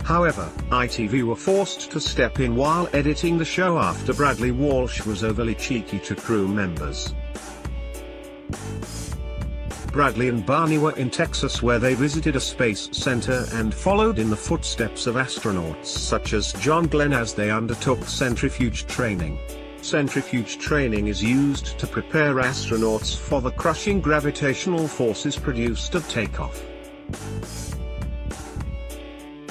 However, ITV were forced to step in while editing the show after Bradley Walsh was overly cheeky to crew members. Bradley and Barney were in Texas where they visited a space center and followed in the footsteps of astronauts such as John Glenn as they undertook centrifuge training. Centrifuge training is used to prepare astronauts for the crushing gravitational forces produced at takeoff.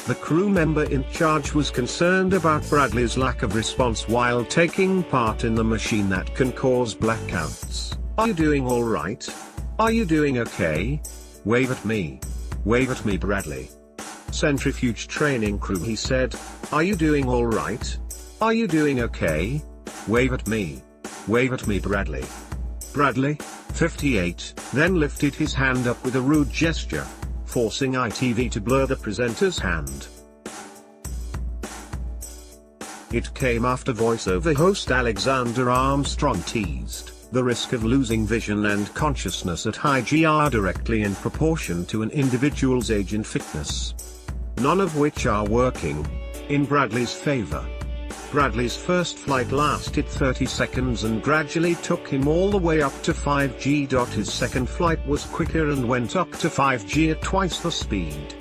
The crew member in charge was concerned about Bradley's lack of response while taking part in the machine that can cause blackouts. "Are you doing all right? Are you doing okay? Wave at me. Wave at me, Bradley." "Centrifuge training crew," he said. "Are you doing all right? Are you doing okay? Wave at me. Wave at me, Bradley." Bradley, 58, then lifted his hand up with a rude gesture, forcing ITV to blur the presenter's hand. It came after voiceover host Alexander Armstrong teased the risk of losing vision and consciousness at high GR directly in proportion to an individual's age and fitness, none of which are working in Bradley's favor. Bradley's first flight lasted 30 seconds and gradually took him all the way up to 5G. His second flight was quicker and went up to 5G at twice the speed.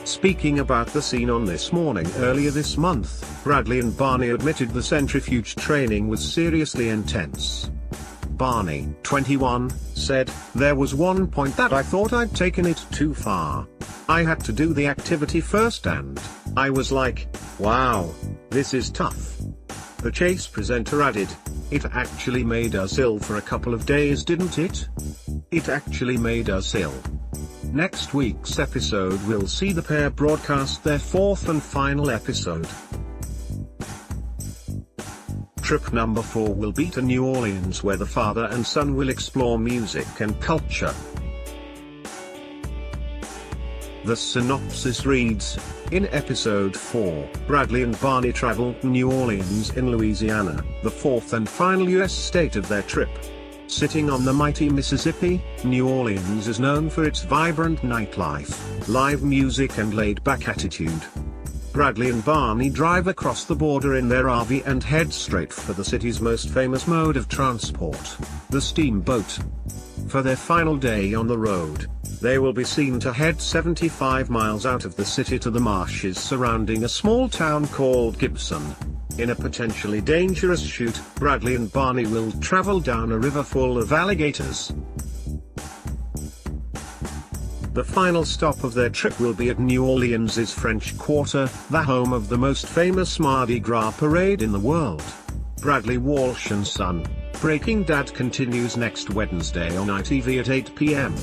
Speaking about the scene on This Morning earlier this month, Bradley and Barney admitted the centrifuge training was seriously intense. Barney, 21, said, "There was one point that I thought I'd taken it too far. I had to do the activity first and I was like, wow, this is tough." The Chase presenter added, "It actually made us ill for a couple of days, didn't it? It actually made us ill." Next week's episode will see the pair broadcast their fourth and final episode. Trip number 4 will be to New Orleans where the father and son will explore music and culture. The synopsis reads, in episode 4, Bradley and Barney travel to New Orleans in Louisiana, the fourth and final U.S. state of their trip. Sitting on the mighty Mississippi, New Orleans is known for its vibrant nightlife, live music and laid-back attitude. Bradley and Barney drive across the border in their RV and head straight for the city's most famous mode of transport, the steamboat. For their final day on the road, they will be seen to head 75 miles out of the city to the marshes surrounding a small town called Gibson. In a potentially dangerous shoot, Bradley and Barney will travel down a river full of alligators. The final stop of their trip will be at New Orleans' French Quarter, the home of the most famous Mardi Gras parade in the world. Bradley Walsh and Son, Breaking Dad continues next Wednesday on ITV at 8 p.m.